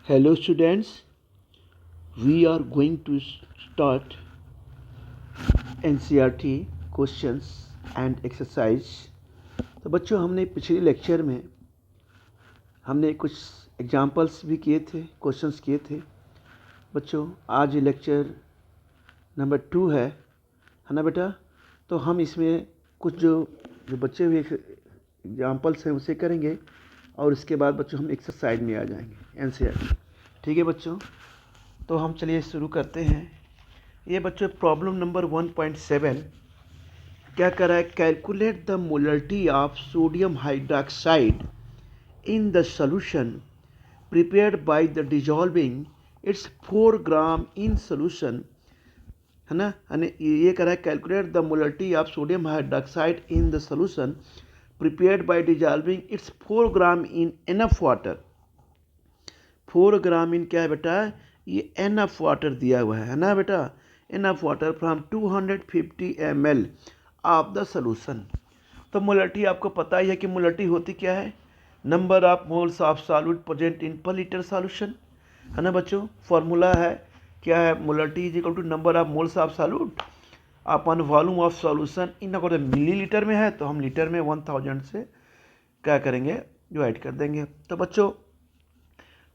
Hello students, we are going to start NCERT questions and exercise। तो बच्चों हमने पिछले लेक्चर में हमने कुछ एग्जाम्पल्स भी किए थे, क्वेश्चंस किए थे। बच्चों आज लेक्चर नंबर 2 है ना बेटा। तो हम इसमें कुछ जो बच्चे हुए एग्जाम्पल्स हैं उसे करेंगे और इसके बाद बच्चों हम एक्सरसाइज में आ जाएंगे NCERT। ठीक है बच्चों, तो हम चलिए शुरू करते हैं। ये बच्चों प्रॉब्लम नंबर 1.7 क्या कर रहा है, calculate the molarity of sodium hydroxide in the solution prepared by the dissolving it's 4 gram in solution, है ना। ये कर रहा है calculate the molarity of sodium hydroxide in the solution prepared by dissolving it's 4 gram in enough water. 4 ग्राम इन क्या है बेटा, ये एनफ वाटर दिया हुआ है ना बेटा, enough water from 250 ml of the solution. तो मोलरिटी आपको पता ही है कि मोलरिटी होती क्या है, number of moles of solute present in पर लीटर सॉल्यूशन, है ना बच्चों। फॉर्मूला है क्या है, molarity is equal to number of moles of solute upon volume of solution in, अगर मिलीलीटर में है तो हम लीटर में 1000 से क्या करेंगे, डिवाइड कर देंगे। तो बच्चों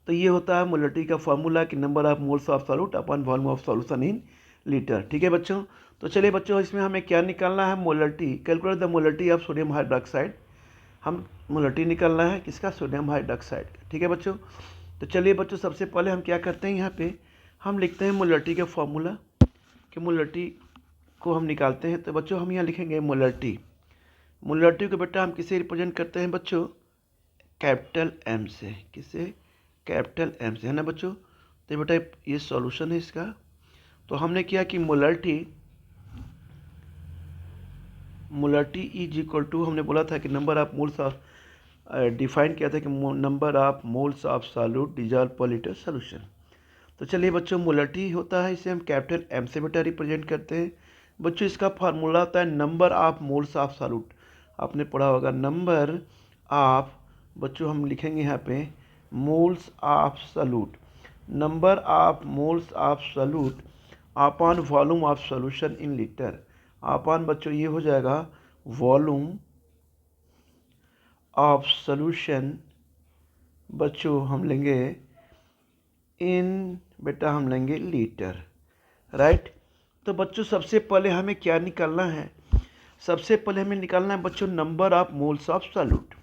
तो ये होता है मोलरिटी का फॉर्मूला कि number of moles of solute upon volume of solution in litre. ठीक है बच्चों, तो चलिए बच्चों इसमें हमें क्या निकालना है, molarity, calculate the molarity of sodium hydroxide. हम मोलरिटी निकालना है किसका, सोडियम हाइड्रोक्साइड का। ठीक है बच्चों, तो चलिए बच्चों सबसे पहले हम क्या करते हैं, यहाँ पे हम लिखते हैं मोलरिटी का फॉर्मूला कि मोलरिटी को हम निकालते हैं। तो बच्चों हम यहाँ लिखेंगे मोलरिटी। मोलरिटी को बेटा हम किसे रिप्रेजेंट करते हैं बच्चों, कैपिटल एम से, किसे, कैपिटल एम से, है ना बच्चों। तो बेटा ये सॉल्यूशन है इसका। तो हमने किया कि मोलरिटी इज इक्वल टू, हमने बोला था कि number of moles of, define किया था कि number of moles of solute dissolve पर लीटर सॉल्यूशन। तो चलिए बच्चों मोलरिटी होता है, इसे हम कैपिटल एम से बेटा रिप्रेजेंट करते हैं। बच्चों इसका फार्मूला होता है number of moles of solute, आपने पढ़ा होगा नंबर ऑफ, बच्चों हम लिखेंगे यहाँ पे moles of solute, number of moles of solute upon volume of solution in litre, upon बच्चों ये हो जाएगा वॉल्यूम ऑफ सॉल्यूशन, बच्चों हम लेंगे इन, बेटा हम लेंगे लीटर, राइट। तो बच्चों सबसे पहले हमें क्या निकालना है, सबसे पहले हमें निकालना है बच्चों number of moles of solute.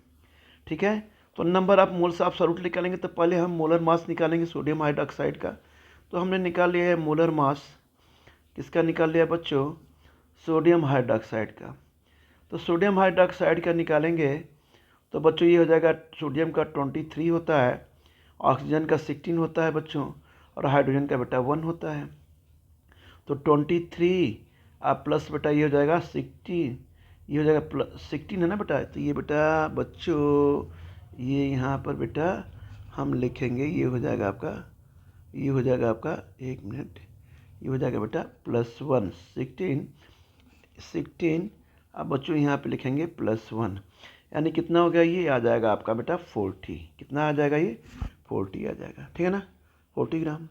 ठीक है, तो number of moles of solute निकालेंगे तो पहले हम मोलर मास निकालेंगे सोडियम हाइड्रोक्साइड का। तो हमने निकाल लिया है मोलर मास, किसका निकाल लिया बच्चों, सोडियम हाइड्रोक्साइड का। तो सोडियम हाइड्रोक्साइड का निकालेंगे तो बच्चों ये हो जाएगा, सोडियम का 23 होता है, ऑक्सीजन का 16 होता है बच्चों, और हाइड्रोजन का बेटा 1 होता है। तो 23 आप प्लस बेटा ये हो जाएगा 16, ये हो जाएगा प्लस 16 है ना बेटा। तो ये बेटा बच्चों ये यहाँ पर बेटा हम लिखेंगे, ये हो जाएगा आपका, ये हो जाएगा आपका, एक मिनट, ये हो जाएगा बेटा +1, 16। अब बच्चों यहाँ पे लिखेंगे +1, यानी कितना हो गया, ये आ जाएगा आपका बेटा 40, कितना आ जाएगा, ये 40 आ जाएगा। ठीक है ना, 40 ग्राम।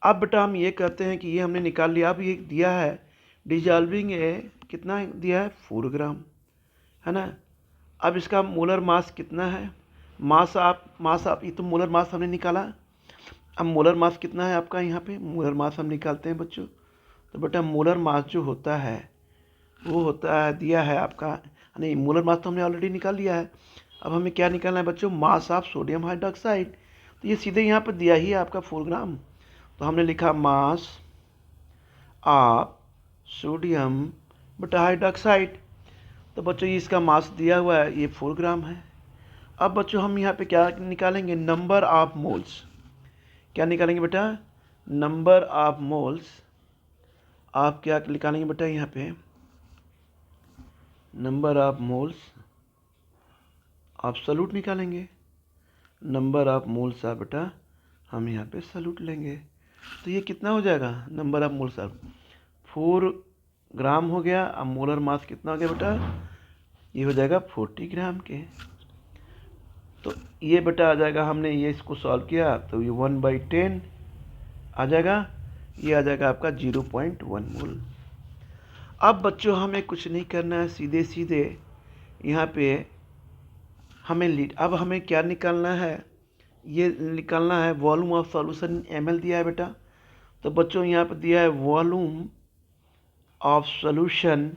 अब बेटा हम ये कहते हैं कि ये हमने निकाल लिया, अब ये दिया है डिजॉल्विंग है, कितना दिया है 4 ग्राम, है ना। अब इसका मोलर मास कितना है, मास आप ये तो मोलर मास हमने निकाला। अब मोलर मास कितना है आपका, यहाँ पे मोलर मास हम निकालते हैं बच्चों। तो बेटा मोलर मास जो होता है वो होता है, दिया है आपका, नहीं मोलर मास तो हमने ऑलरेडी निकाल लिया है। अब हमें क्या निकालना है बच्चों, मास ऑफ सोडियम हाइड्रोक्साइड। तो ये सीधे यहाँ पर दिया ही है आपका 4 ग्राम। तो हमने लिखा मास ऑफ सोडियम बटा हाइड्रोक्साइड। तो बच्चों ये इसका मास दिया हुआ है, ये 4 ग्राम है। अब बच्चों हम यहाँ पे क्या निकालेंगे, नंबर ऑफ मोल्स, क्या निकालेंगे बेटा, नंबर ऑफ मोल्स। आप क्या निकालेंगे बेटा, यहाँ पे नंबर ऑफ मोल्स आप सॉल्यूट निकालेंगे, नंबर ऑफ मोल्स आप बेटा हम यहाँ पे सॉल्यूट लेंगे। तो ये कितना हो जाएगा, नंबर ऑफ मोल्स आप 4 ग्राम हो गया। अब मोलर मास कितना हो गया बेटा, ये हो जाएगा 40 ग्राम के, तो ये बेटा आ जाएगा, हमने ये इसको सॉल्व किया तो ये 1/10 आ जाएगा, ये आ जाएगा आपका 0.1 मोल। अब बच्चों हमें कुछ नहीं करना है, सीधे सीधे यहाँ पे अब हमें क्या निकालना है, ये निकालना है वॉल्यूम ऑफ सॉल्यूशन ml दिया है बेटा। तो बच्चों यहाँ पे दिया है वॉल्यूम ऑफ सॉल्यूशन,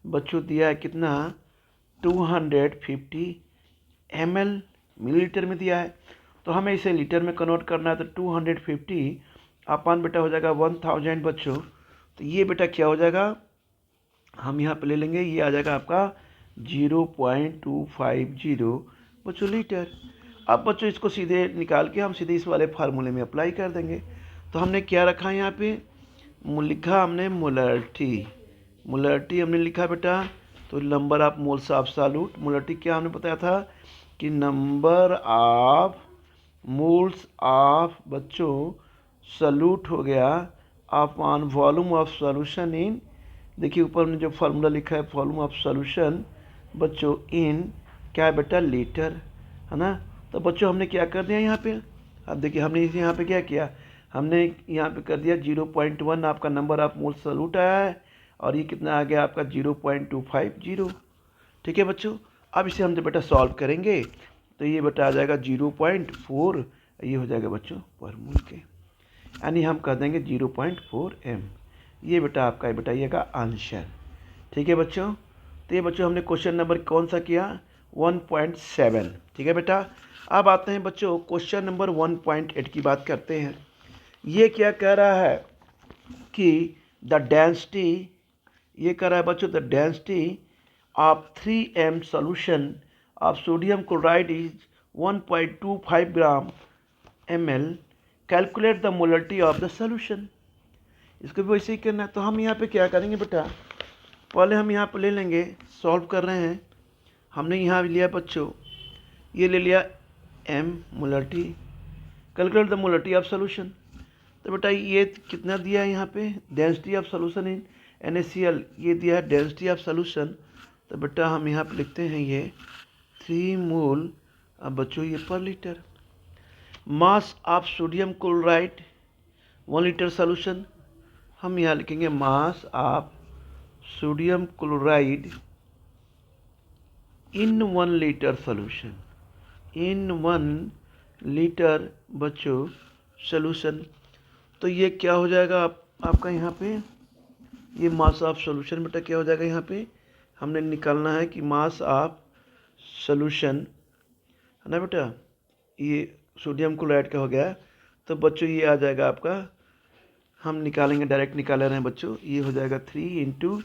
बच्चों दिया है कितना, 250 ml, मिलीलीटर में दिया है। तो हमें इसे लीटर में कन्वर्ट करना है, तो 250 अपन बेटा हो जाएगा 1000 बच्चों। तो ये बेटा क्या हो जाएगा, हम यहाँ पे ले लेंगे, ये आ जाएगा आपका 0.250 बच्चों लीटर। अब बच्चों इसको सीधे निकाल के हम सीधे इस वाले फार्मूले में अप्लाई कर देंगे। तो हमने क्या रखा है यहाँ पे, लिखा हमने मोलरिटी हमने लिखा बेटा। तो number of moles of solute, molarity क्या हमने बताया था कि नंबर ऑफ मोल्स ऑफ बच्चों सॉल्यूट हो गया अपॉन वॉल्यूम ऑफ सॉल्यूशन इन, देखिए ऊपर में जो फार्मूला लिखा है वॉल्यूम ऑफ सॉल्यूशन बच्चों इन क्या है बेटा, लीटर, है ना। तो बच्चों हमने क्या कर दिया यहाँ पे, अब देखिए हमने यहाँ पे क्या किया, हमने यहाँ पे कर दिया 0.1 आपका नंबर ऑफ मोल्स सॉल्यूट आया है, और ये कितना आ गया आपका 0.250। ठीक है बच्चों, अब इसे हम जब बेटा सॉल्व करेंगे तो ये बेटा आ जाएगा 0.4, ये हो जाएगा बच्चों पर मोल के, यानी हम कर देंगे 0.4 m। ये बेटा आपका बताइएगा आंसर। ठीक है बच्चों, तो ये बच्चों हमने क्वेश्चन नंबर कौन सा किया, 1.7। ठीक है बेटा, अब आते हैं बच्चों क्वेश्चन नंबर 1.8 की बात करते हैं। ये क्या कह रहा है कि द डेंसिटी, ये कह रहा है बच्चों the density of 3m solution of sodium chloride is 1.25 gram ml, calculate the molarity of the solution. इसको भी वैसे ही करना है। तो हम यहाँ पे क्या करेंगे बेटा, पहले हम यहाँ पे ले लेंगे, सॉल्व कर रहे हैं, हमने यहाँ लिया बच्चों, ये ले लिया m molarity, calculate the molarity of solution. तो बेटा ये कितना दिया है यहाँ पे, density of solution in NaCl, ये दिया है डेंसिटी ऑफ सॉल्यूशन। तो बेटा हम यहाँ पे लिखते हैं ये 3 मोल, अब बच्चों ये पर litre. Mass of sodium chloride 1 litre solution, हम यहाँ लिखेंगे मास of sodium chloride in 1 litre solution, in 1 litre बच्चों सॉल्यूशन। तो ये क्या हो जाएगा आपका यहाँ पे, ये मास ऑफ सॉल्यूशन बेटा क्या हो जाएगा, यहाँ पे हमने निकालना है कि मास ऑफ सॉल्यूशन, है ना बेटा, ये सोडियम क्लोराइड का हो गया। तो बच्चों ये आ जाएगा आपका, हम निकालेंगे, डायरेक्ट निकाल रहे हैं बच्चों, ये हो जाएगा 3 ×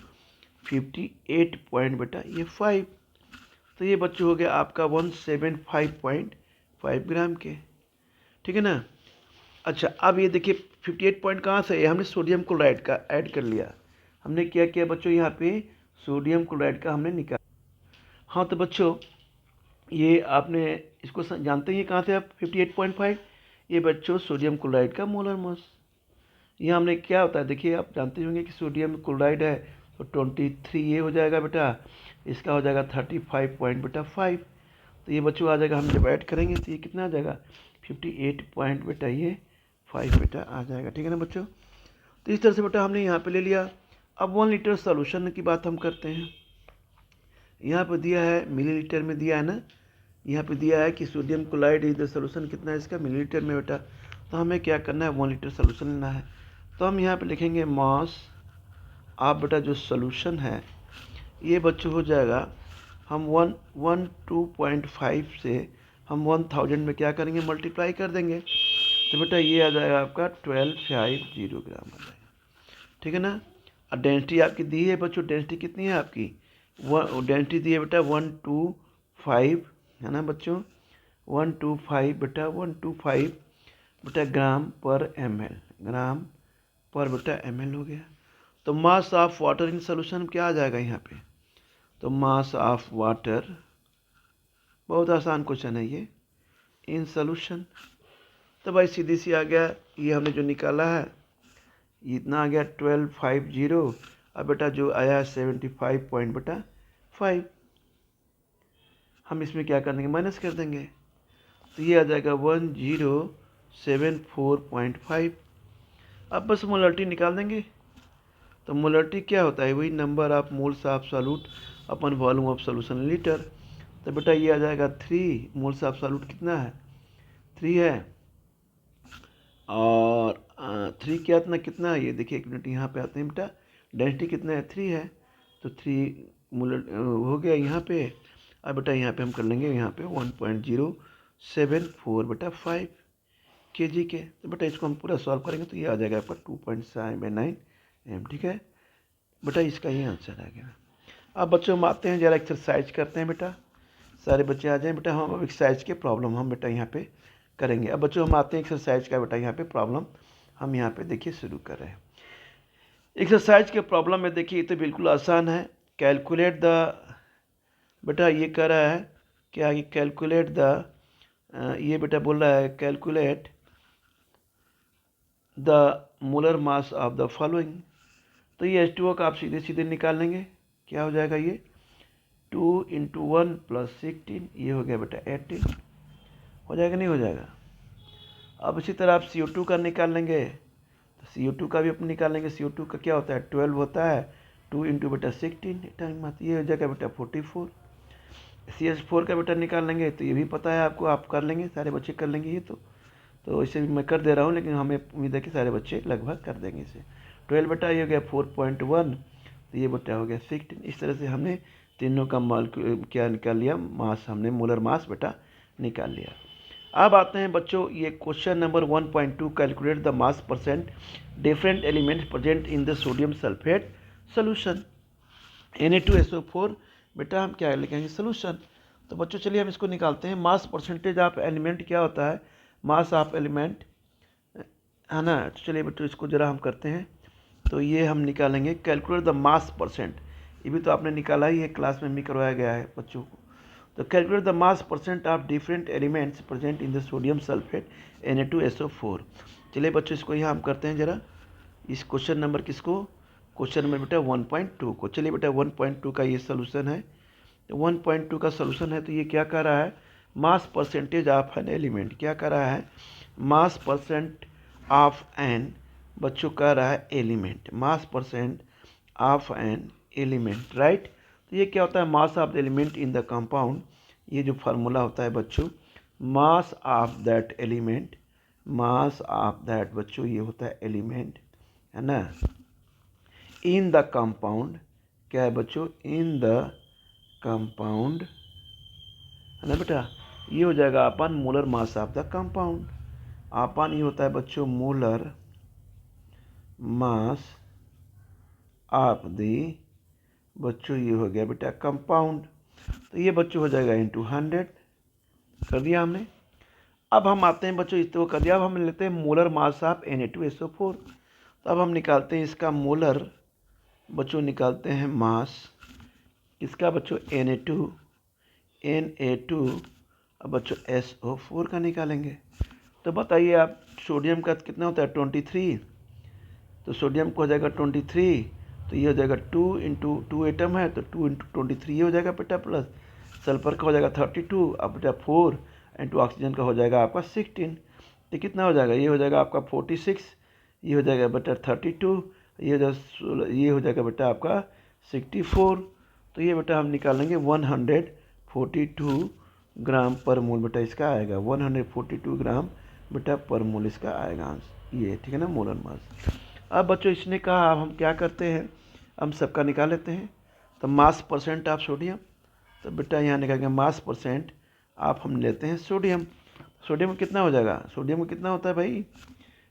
58 पॉइंट बेटा ये 5। तो ये बच्चों हो गया आपका 175.5 ग्राम के। ठीक है ना। अच्छा अब ये देखिए 58 पॉइंट कहाँ से है, हमने सोडियम क्लोराइड का ऐड कर लिया। हमने क्या किया बच्चों, यहाँ पे सोडियम क्लोराइड का हमने निकाला। हाँ तो बच्चों ये आपने इसको जानते हैं कहाँ से आप 58.5, ये बच्चों सोडियम क्लोराइड का मोलर मास। ये हमने क्या होता है, देखिए आप जानते होंगे कि सोडियम क्लोराइड है तो 23 ये हो जाएगा बेटा, इसका हो जाएगा 35.5। तो ये बच्चों आ जाएगा, हम जब ऐड करेंगे तो ये कितना आ जाएगा 58 पॉइंट बेटा ये 5 बेटा आ जाएगा। ठीक है ना बच्चों। तो इस तरह से बेटा हमने यहाँ पे ले लिया। अब 1 लीटर सॉल्यूशन की बात हम करते हैं। यहाँ पर दिया है मिलीलीटर में दिया है ना, यहाँ पे दिया है कि sodium chloride is the solution कितना है इसका, मिलीलीटर में बेटा। तो हमें क्या करना है, 1 लीटर सॉल्यूशन लेना है। तो हम यहाँ पे लिखेंगे मास आप बेटा जो सॉल्यूशन है ये बच्चों हो जाएगा, हम 112.5 से हम 1000 में क्या करेंगे, मल्टीप्लाई कर देंगे। तो बेटा ये आ जाएगा आपका 1250 ग्राम आ जाएगा। ठीक है ना। और डेंसिटी आपकी दी है बच्चों, डेंसिटी कितनी है आपकी, डेंसिटी दी है बेटा 125, है ना बच्चों, 125 बेटा 125 बेटा ग्राम पर ml, ग्राम पर बेटा ml हो गया। तो mass of water in solution क्या आ जाएगा यहाँ पे, तो मास ऑफ वाटर, बहुत आसान क्वेश्चन है ये, इन सोल्यूशन। तो भाई सीधी सी आ गया, ये हमने जो निकाला है ये इतना आ गया 1250, अब बेटा जो आया 75 पॉइंट बेटा 5, हम इसमें क्या कर देंगे, माइनस कर देंगे। तो ये आ जाएगा 1074.5। अब बस मोलरिटी निकाल देंगे। तो मोलरिटी क्या होता है, वही number of moles of solute upon volume of solution litre. तो बेटा ये आ जाएगा 3 मोल्स ऑफ सॉल्यूट कितना है, 3 है। और 3 क्या इतना कितना है, ये देखिए एक मिनट यहाँ पे आते हैं बेटा, डेंसिटी कितना है, 3 है। तो 3 मोलर हो गया यहाँ पे। अब बेटा यहाँ पे हम कर लेंगे यहाँ पे 1.074 बेटा 5 kg के। तो बेटा इसको हम पूरा सॉल्व करेंगे तो ये आ जाएगा आपका 2.79 m। ठीक है बेटा, इसका ये आंसर आ गया। अब बच्चों हम आते हैं ज़रा एक्सरसाइज करते हैं बेटा, सारे बच्चे आ जाएं बेटा। हम अब एक्सरसाइज के प्रॉब्लम हम बेटा यहाँ पे करेंगे। अब बच्चों हम आते हैं एक्सरसाइज का बेटा यहाँ पे प्रॉब्लम हम यहाँ पे देखिए शुरू कर रहे हैं। एक्सरसाइज के प्रॉब्लम में देखिए ये तो बिल्कुल आसान है। कैलकुलेट द, बेटा ये कह रहा है क्या, कि कैलकुलेट द, ये बेटा बोल रहा है calculate the molar mass of the following. तो ये H2O का आप सीधे सीधे निकाल लेंगे, क्या हो जाएगा ये 2 × 1 + 16, ये हो गया बेटा 18, हो जाएगा नहीं हो जाएगा। अब इसी तरह आप CO2 का निकाल लेंगे, तो CO2 का भी अपन निकाल लेंगे। CO2 का क्या होता है 12 होता है, 2 × बेटा 16 टाइम मात, ये हो जाएगा बेटा 44। CH4 का बेटा निकाल लेंगे, तो ये भी पता है आपको, आप कर लेंगे, सारे बच्चे कर लेंगे ये तो इसे भी मैं कर दे रहा हूँ, लेकिन हमें उम्मीद है कि सारे बच्चे लगभग कर देंगे इसे। 12 बेटा ये हो गया 4.1, तो ये बेटा हो गया 16। इस तरह से हमने तीनों का क्या निकाल लिया, मास, हमने मोलर मास बेटा निकाल लिया। अब आते हैं बच्चों ये question number 1.2, calculate the mass percent different elements present in the sodium sulphate solution Na2SO4। बेटा हम क्या लिखेंगे, सोल्यूशन। तो बच्चों चलिए हम इसको निकालते हैं। मास परसेंटेज ऑफ एलिमेंट क्या होता है, मास ऑफ एलिमेंट है ना। तो चलिए बच्चों इसको ज़रा हम करते हैं। तो ये हम निकालेंगे कैलकुलेट द मास परसेंट, ये भी तो आपने निकाला ही है, क्लास में भी करवाया गया है बच्चों को। तो calculate the mass percent of different elements present in the sodium sulphate Na2SO4। चलिए बच्चों इसको यहाँ हम करते हैं ज़रा, इस क्वेश्चन नंबर किसको, क्वेश्चन नंबर बेटा 1.2 को। चलिए बेटा 1.2 का ये सोल्यूशन है। तो 1.2 का सोल्यूशन है, तो ये क्या कर रहा है, mass percentage of an element, क्या कर रहा है, मास परसेंट ऑफ एन, बच्चों कह रहा है element, mass percent of an element, right. तो ये क्या होता है, मास of the element in the compound, ये जो फार्मूला होता है बच्चों, mass of that element, mass of that बच्चों ये होता है एलिमेंट, है ना, इन द कंपाउंड, क्या है बच्चों, इन द कंपाउंड, है ना बेटा। ये हो जाएगा अपन molar mass of the compound, अपन ये होता है बच्चों मोलर मास ऑफ द, बच्चों ये हो गया बेटा कंपाउंड। तो ये बच्चों हो जाएगा इंटू 100, कर दिया हमने। अब हम आते हैं बच्चों, इस तो कर दिया। अब हम लेते हैं मोलर मास ऑफ Na2SO4। तो अब हम निकालते हैं इसका मोलर, बच्चों निकालते हैं मास किसका बच्चों, Na2 अब बच्चों SO4 का निकालेंगे। तो बताइए आप, सोडियम का कितना होता है 23, तो सोडियम को हो जाएगा 23, तो ये हो जाएगा 2 × 2 एटम है, तो 2 × 23 ये हो जाएगा बेटा, प्लस सल्फर का हो जाएगा 32, अब बेटा 4 × ऑक्सीजन का हो जाएगा आपका 16, तो कितना हो जाएगा, ये हो जाएगा आपका 46, ये हो जाएगा बेटा 32, ये हो जाएगा बेटा आपका 64। तो ये बेटा हम निकालेंगे 142 ग्राम पर मोल बेटा इसका आएगा, 142 ग्राम बेटा पर मोल इसका आएगा ये, ठीक है ना, मोलर मास। अब बच्चों इसने कहा, अब हम क्या करते हैं, हम सबका निकाल लेते हैं। तो मास परसेंट ऑफ सोडियम, तो बेटा यहाँ निकालेंगे मास परसेंट आप हम लेते हैं सोडियम। सोडियम कितना हो जाएगा, सोडियम कितना होता है भाई,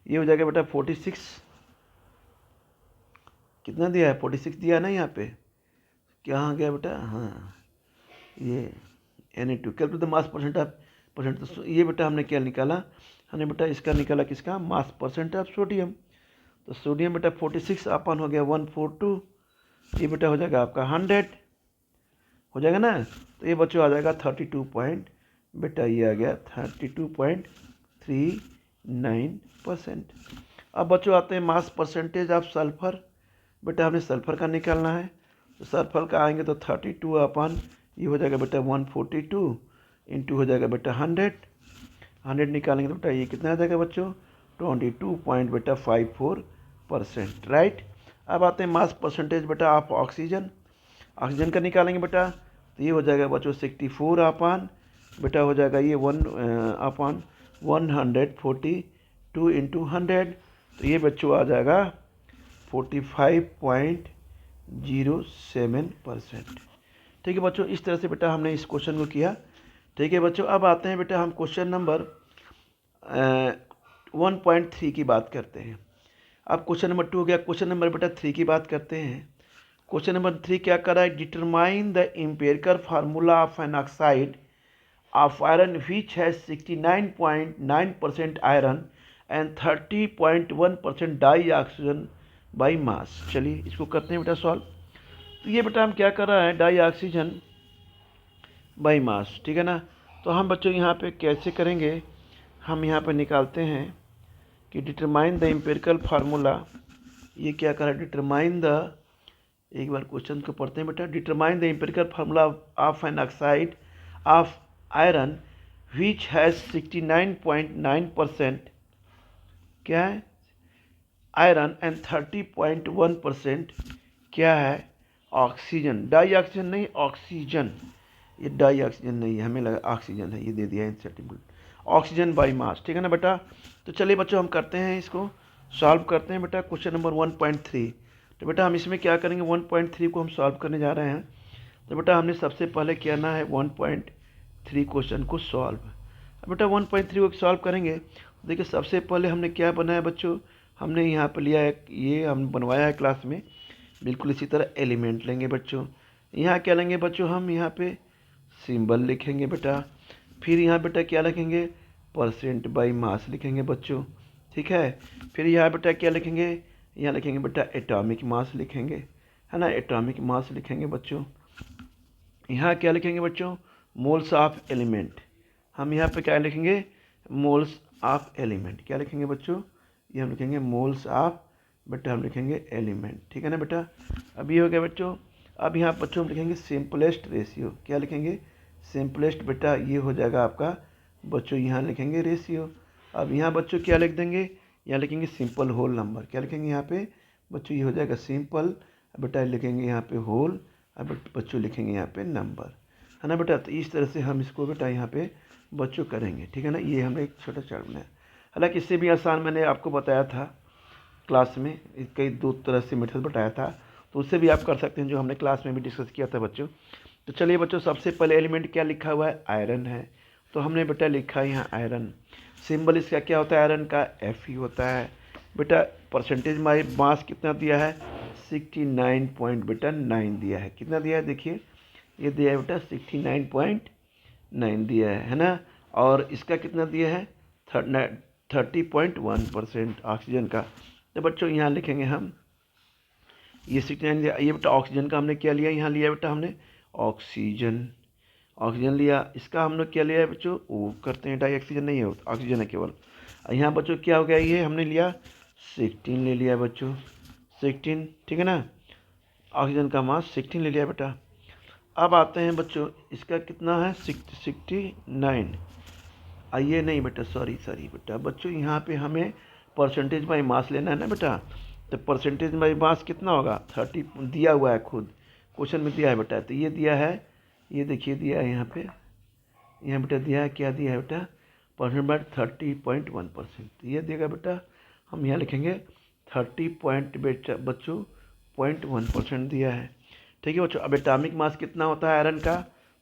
ये हो जाएगा बेटा 46, कितना दिया है 46 दिया है ना यहाँ पे, क्या आ गया बेटा, हाँ ये Na2 calculate the mass percent of percent. तो ये बेटा हमने क्या निकाला, हमने बेटा इसका निकाला किसका, मास परसेंट ऑफ सोडियम। तो सोडियम बेटा 46 अपन हो गया 142, ये बेटा हो जाएगा आपका 100, हो जाएगा ना। तो ये बच्चों आ जाएगा 32 पॉइंट, बेटा ये आ गया 32.39%। अब बच्चों आते हैं मास परसेंटेज ऑफ सल्फर, बेटा हमने सल्फर का निकालना है। तो सल्फर का आएंगे तो 32 अपन ये हो जाएगा बेटा 142 इंटू हो जाएगा बेटा 100 निकालेंगे तो बेटा ये कितना आ जाएगा बच्चों 22.54%, राइट। अब आते हैं मास परसेंटेज बेटा ऑफ ऑक्सीजन का निकालेंगे बेटा, तो ये हो जाएगा बच्चों 64 अपान बेटा हो जाएगा ये 1/142 इंटू 100, तो ये बच्चों आ जाएगा 45.07%। ठीक है बच्चों, इस तरह से बेटा हमने इस क्वेश्चन को किया। ठीक है बच्चों, अब आते हैं बेटा हम क्वेश्चन नंबर 1.3 की बात करते हैं। अब क्वेश्चन नंबर 2 हो गया, क्वेश्चन नंबर बेटा 3 की बात करते हैं। क्वेश्चन नंबर 3 क्या कर रहा है, determine the empirical formula of an oxide of iron which has 69.9% iron and 30.1% dioxygen by mass. चलिए इसको करते हैं बेटा सॉल्व। तो ये बेटा हम क्या कर रहा है, डाई ऑक्सीजन बाई मास, ठीक है ना। तो हम बच्चों यहाँ पे कैसे करेंगे, हम यहाँ पे निकालते हैं कि डिटरमाइन द एम्पिरिकल फार्मूला, ये क्या कर रहा है, डिटरमाइन द, एक बार क्वेश्चन को पढ़ते हैं बेटा, determine the empirical formula of an oxide of iron which has 69.9% क्या है आयरन एंड 30.1% क्या है ऑक्सीजन, डाई ऑक्सीजन नहीं ऑक्सीजन, ये डाई ऑक्सीजन नहीं है, हमें लगा ऑक्सीजन है, ये दे दिया है सर्टिफिकेट, ऑक्सीजन बाई मास, ठीक है ना बेटा। तो चलिए बच्चों हम करते हैं, इसको सॉल्व करते हैं बेटा। क्वेश्चन नंबर 1.3, तो बेटा हम इसमें क्या करेंगे, 1.3 को हम सॉल्व करने जा रहे हैं। तो बेटा हमने सबसे पहले करना है 1.3 क्वेश्चन को सॉल्व। अब बेटा 1.3 को सॉल्व करेंगे, देखिए सबसे पहले हमने क्या बनाया बच्चों, हमने यहाँ पर लिया है, ये हम बनवाया है क्लास में, बिल्कुल इसी तरह एलिमेंट लेंगे बच्चों। यहाँ क्या लेंगे बच्चों, हम यहाँ पे सिंबल लिखेंगे बेटा, फिर यहाँ बेटा क्या लिखेंगे, परसेंट बाई मास लिखेंगे बच्चों, ठीक है। फिर यहाँ बेटा क्या लिखेंगे, यहाँ लिखेंगे बेटा एटॉमिक मास लिखेंगे, है ना, एटॉमिक मास लिखेंगे बच्चों। यहाँ क्या लिखेंगे बच्चों, मोल्स ऑफ एलिमेंट, हम यहाँ पे क्या लिखेंगे, मोल्स ऑफ एलिमेंट, क्या लिखेंगे बच्चों, ये हम लिखेंगे मोल्स ऑफ बेटा, हम लिखेंगे एलिमेंट, ठीक है ना बेटा। अब ये हो गया बच्चों। अब यहाँ बच्चों हम लिखेंगे सिंपलेस्ट रेशियो, क्या लिखेंगे, सिंपलेस्ट बेटा ये हो जाएगा आपका बच्चों, यहाँ लिखेंगे रेशियो। अब यहाँ बच्चों क्या लिख देंगे, यहाँ लिखेंगे सिंपल होल नंबर, क्या लिखेंगे यहाँ पे बच्चों, ये हो जाएगा सिंपल बेटा, लिखेंगे यहाँ पे होल, अब बच्चों लिखेंगे यहाँ पे नंबर, है ना बेटा। तो इस तरह से हम इसको बेटा यहाँ पे बच्चों करेंगे, ठीक है ना। ये हमने एक छोटा चार्ट बनाया, हालांकि इससे भी आसान मैंने आपको बताया था क्लास में, कई 2 तरह से मेथड बताया था, तो उससे भी आप कर सकते हैं, जो हमने क्लास में भी डिस्कस किया था बच्चों। तो चलिए बच्चों, सबसे पहले एलिमेंट क्या लिखा हुआ है, आयरन है, तो हमने बेटा लिखा है यहाँ आयरन। सिंबल इसका क्या होता है, आयरन का Fe होता है बेटा। परसेंटेज मास कितना दिया है, 69.9 दिया है, कितना दिया है देखिए, ये दिया है बेटा 69.9 दिया है ना। और इसका कितना दिया है 30.1% ऑक्सीजन का। तो बच्चों यहाँ लिखेंगे हम ये 69 दिया, ये बेटा ऑक्सीजन का हमने क्या लिया, यहाँ लिया बेटा हमने ऑक्सीजन लिया। इसका हम लोग क्या लिया है बच्चों, वो करते हैं, डाई ऑक्सीजन नहीं है, ऑक्सीजन है केवल। यहाँ बच्चों क्या हो गया, ये हमने लिया 16 ले लिया बच्चों, 16, ठीक है ना। ऑक्सीजन का मास 16 ले लिया बेटा। अब आते हैं बच्चों, इसका कितना है 69, आइए नहीं बेटा, सॉरी बेटा बच्चों, यहाँ पे हमें परसेंटेज बाई मास लेना है ना बेटा। तो परसेंटेज बाई मास कितना होगा, 30 दिया हुआ है, खुद क्वेश्चन में दिया है बेटा। तो ये दिया है, ये देखिए दिया है यहाँ पे, यहाँ बेटा दिया है, क्या दिया है बेटा, परसेंट बाई 30.1%, तो ये देगा बेटा, हम यहाँ लिखेंगे 30.1% दिया है, ठीक है बच्चों। अब एटॉमिक मास कितना होता है आयरन का,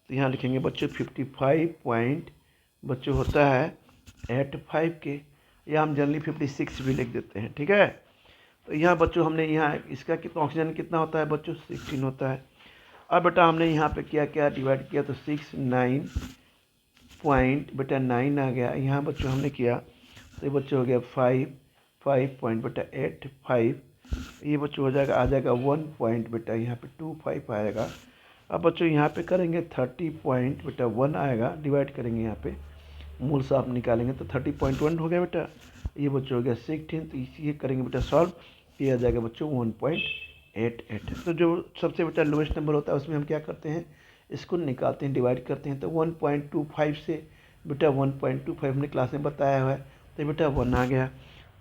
तो यहाँ लिखेंगे बच्चों 55 बच्चों होता है 85 के, या हम जनरली 56 भी लिख देते हैं, ठीक है। तो यहाँ बच्चों हमने यहाँ इसका कितना, ऑक्सीजन कितना होता है बच्चों 16 होता है। अब बेटा हमने यहाँ पे क्या क्या डिवाइड किया, तो 69 पॉइंट बेटा 9 आ गया, यहाँ बच्चों हमने किया, तो ये बच्चों हो गया 5 पॉइंट बेटा 85, ये बच्चों हो जाएगा, आ जाएगा 1 पॉइंट बेटा यहाँ पे 25 आएगा। अब बच्चों यहाँ पे करेंगे 30 पॉइंट बेटा 1 आएगा, डिवाइड करेंगे यहाँ पे, मूल से आप निकालेंगे तो 30.1 हो गया बेटा, ये बच्चों हो गया 16, तो ये करेंगे बेटा सॉल्व, ये आ जाएगा बच्चों 1.88। तो जो सबसे बेटा लोएस्ट नंबर होता है उसमें हम क्या करते हैं, इसको निकालते हैं, डिवाइड करते हैं, तो 1.25 से बेटा 1.25 हमने क्लास में बताया हुआ है, तो बेटा 1 आ गया।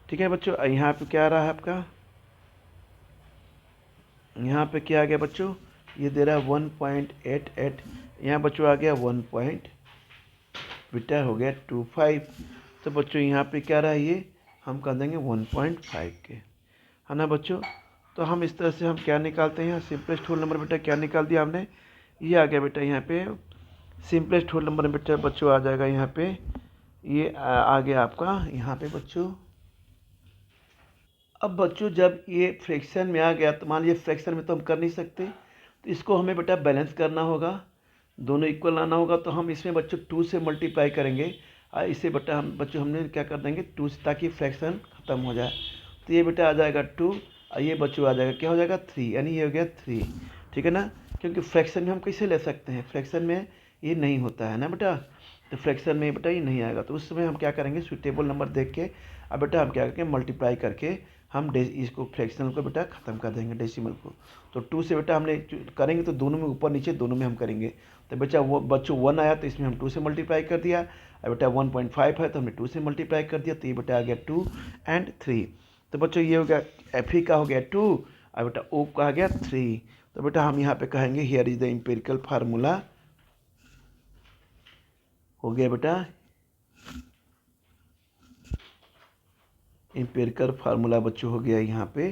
ठीक है बच्चों, यहाँ पे क्या आ रहा है आपका, यहाँ पे क्या आ गया बच्चों, ये दे रहा है 1.88, यहाँ बच्चों आ गया 1 पॉइंट, बेटा हो गया 25, तो बच्चों यहाँ पे क्या रहा है, ये हम कर देंगे 1.5 के, है ना बच्चों। तो हम इस तरह से हम क्या निकालते हैं, सिंपलेस्ट होल नंबर बेटा क्या निकाल दिया हमने, ये आ गया बेटा यहाँ पे सिंपलेस्ट होल नंबर बेटा बच्चों आ जाएगा यहाँ पे, ये आ गया आपका यहाँ पे बच्चों। अब बच्चों जब ये फ्रैक्शन में आ गया, तो मान लीजिए फ्रैक्शन में तो हम कर नहीं सकते, तो इसको हमें बेटा बैलेंस करना होगा, दोनों इक्वल लाना होगा, तो हम इसमें बच्चों 2 से मल्टीप्लाई करेंगे, इसे बेटा हम बच्चों हमने क्या कर देंगे 2 से, ताकि फ्रैक्शन ख़त्म हो जाए। तो ये बेटा आ जाएगा 2, और ये बच्चों आ जाएगा क्या हो जाएगा 3, यानी ये हो गया 3। ठीक है ना, क्योंकि फ्रैक्शन में हम कैसे ले सकते हैं, फ्रैक्शन में ये नहीं होता है ना बेटा, तो फ्रैक्शन में बेटा ये नहीं आएगा, तो उस समय हम क्या करेंगे सुटेबल नंबर देख के, अब बेटा हम क्या करेंगे मल्टीप्लाई करके हम इसको फ्रैक्शनल को बेटा ख़त्म कर देंगे डेसिमल को। तो 2 से बेटा हमने करेंगे तो दोनों में ऊपर नीचे दोनों में हम करेंगे, तो बेटा वो बच्चों 1 आया तो इसमें हम 2 से मल्टीप्लाई कर दिया, और बेटा 1.5 है तो हमने 2 से मल्टीप्लाई कर दिया, तो ये बेटा आ गया 2 एंड 3। तो बच्चों ये हो गया एफ का हो गया 2, और बेटा ओ का आ गया 3। तो बेटा हम यहाँ पे कहेंगे here is the empirical formula, हो गया बेटा एम्पिरिकल फार्मूला बच्चों हो गया, यहाँ पे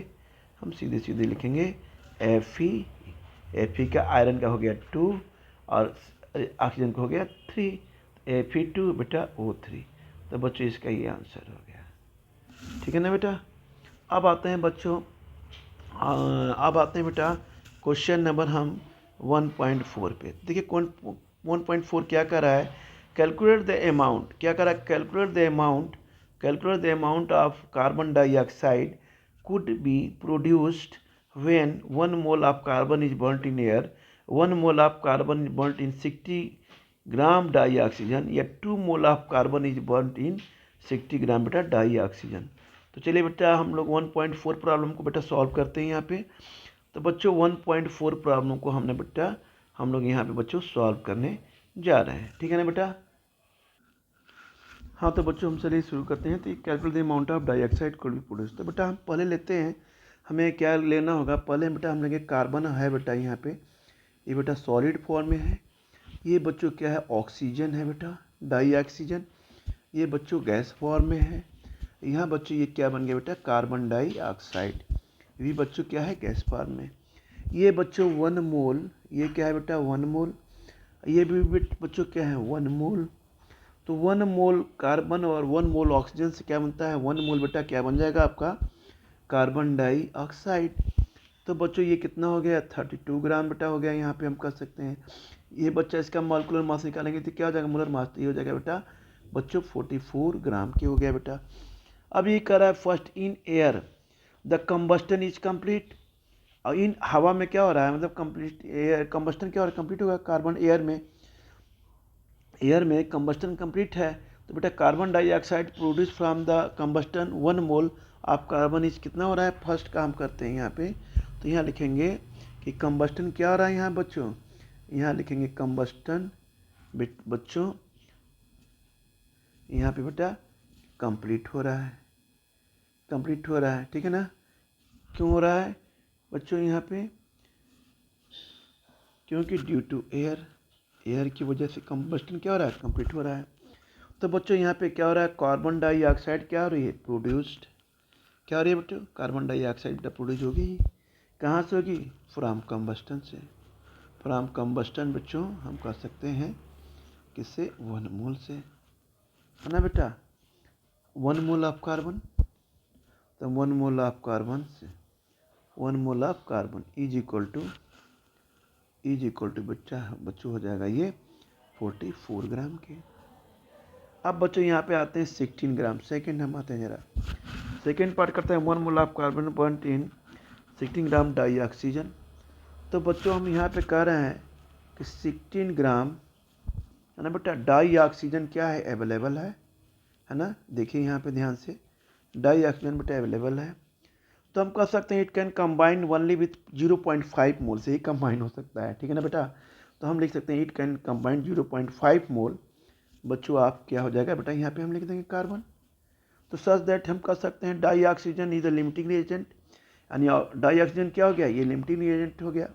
हम सीधे सीधे लिखेंगे एफ ई का आयरन का हो गया 2 और ऑक्सीजन का हो गया 3, Fe2 बेटा O3। तो बच्चों इसका ये आंसर हो गया। ठीक है ना बेटा, अब आते हैं बच्चों, अब आते हैं बेटा क्वेश्चन नंबर हम 1.4 पे। देखिए कौन 1.4 क्या कर रहा है, कैलकुलेट द अमाउंट, क्या कर रहा है calculate the amount of carbon dioxide could be produced when 1 mole of carbon is burnt in air, 1 mole of carbon is burnt in 60 gram dioxygen, या 2 mole of carbon is burn in 60 gram बेटा dioxygen. तो चलिए बेटा हम लोग 1.4 problem को बेटा solve करते हैं यहाँ पे। तो बच्चों 1.4 प्रॉब्लम को हमने बेटा हम लोग यहाँ पे बच्चों सॉल्व करने जा रहे हैं। ठीक है ना बेटा, हाँ तो बच्चों हम चलिए शुरू करते हैं। तो calculate the amount of dioxide could be produce, तो बेटा हम पहले लेते हैं, हमें क्या लेना होगा, पहले बेटा हम लेंगे कार्बन है बेटा यहाँ पे, ये बेटा सॉलिड फॉर्म में है, ये बच्चों क्या है ऑक्सीजन है बेटा डाई ऑक्सीजन, ये बच्चों गैस फॉर्म में है, यहाँ बच्चों ये क्या बन गया बेटा कार्बन डाइऑक्साइड, ये बच्चों क्या है गैस फॉर्म में, ये बच्चों 1 मोल, ये क्या है बेटा 1 मोल, ये भी बच्चों क्या है 1 मोल। तो 1 मोल कार्बन और 1 मोल ऑक्सीजन से क्या बनता है 1 मोल बेटा क्या बन जाएगा आपका कार्बन डाइऑक्साइड। तो बच्चों ये कितना हो गया 32 ग्राम बेटा हो गया, यहाँ पे हम कर सकते हैं। ये बच्चा इसका मॉलिक्यूलर मास निकालेंगे तो क्या हो जाएगा मोलर मास, तो ये हो जाएगा बेटा बच्चों 44 ग्राम के हो गया बेटा। अब ये कर रहा है first in air the combustion is complete, और इन हवा में क्या हो रहा है, मतलब कंप्लीट एयर कंबस्टन क्या हो रहा है कंप्लीट होगा, कार्बन एयर में कंबस्टन कंप्लीट है, तो बेटा carbon dioxide produce from the combustion 1 mole of carbon is कितना हो रहा है, फर्स्ट काम करते हैं यहाँ पे, तो यहाँ लिखेंगे कि कंबस्टन क्या हो रहा है यहाँ बच्चों, यहाँ लिखेंगे कंबस्टन बच्चों यहाँ पे बेटा कंप्लीट हो रहा है, ठीक है ना। क्यों हो रहा है बच्चों यहाँ पे, क्योंकि ड्यू टू एयर की वजह से कंबस्टन क्या हो रहा है कंप्लीट हो रहा है। तो बच्चों यहाँ पे क्या हो रहा है कार्बन डाइऑक्साइड क्या हो रही है प्रोड्यूस्ड, क्या हो रही है बच्चों कार्बन डाइऑक्साइड बेटा प्रोड्यूस होगी, कहाँ से होगी फ्रॉम कंबस्टन से, फ्रॉम कंबस्टन बच्चों हम कह सकते हैं किससे 1 मोल से, है ना बेटा 1 मोल ऑफ कार्बन, तो 1 मोल ऑफ कार्बन से 1 mole of carbon is equal to बच्चा बच्चों हो जाएगा ये 44 ग्राम के। अब बच्चों यहाँ पे आते हैं 16 ग्राम, सेकेंड हम आते हैं जरा सेकेंड पार्ट करते हैं 1 mole of carbon burned in 16 gram dioxygen. तो बच्चों हम यहाँ पे कह रहे हैं कि 16 ग्राम है ना बेटा डाई ऑक्सीजन क्या है अवेलेबल है ना, देखिए यहाँ पे ध्यान से डाई ऑक्सीजन बेटा अवेलेबल है, तो हम कह सकते हैं it can combine only with 0.5 मोल से ही कंबाइन हो सकता है, ठीक है ना बेटा। तो हम लिख सकते हैं इट कैन कंबाइन 0.5 मोल। बच्चों आप क्या हो जाएगा बेटा, यहाँ पे हम लिख देंगे कार्बन। तो सच दैट हम कर सकते हैं dioxygen is the limiting reagent, यानी डाई ऑक्सीजन क्या हो गया, ये लिमिटिंग रिएजेंट हो गया।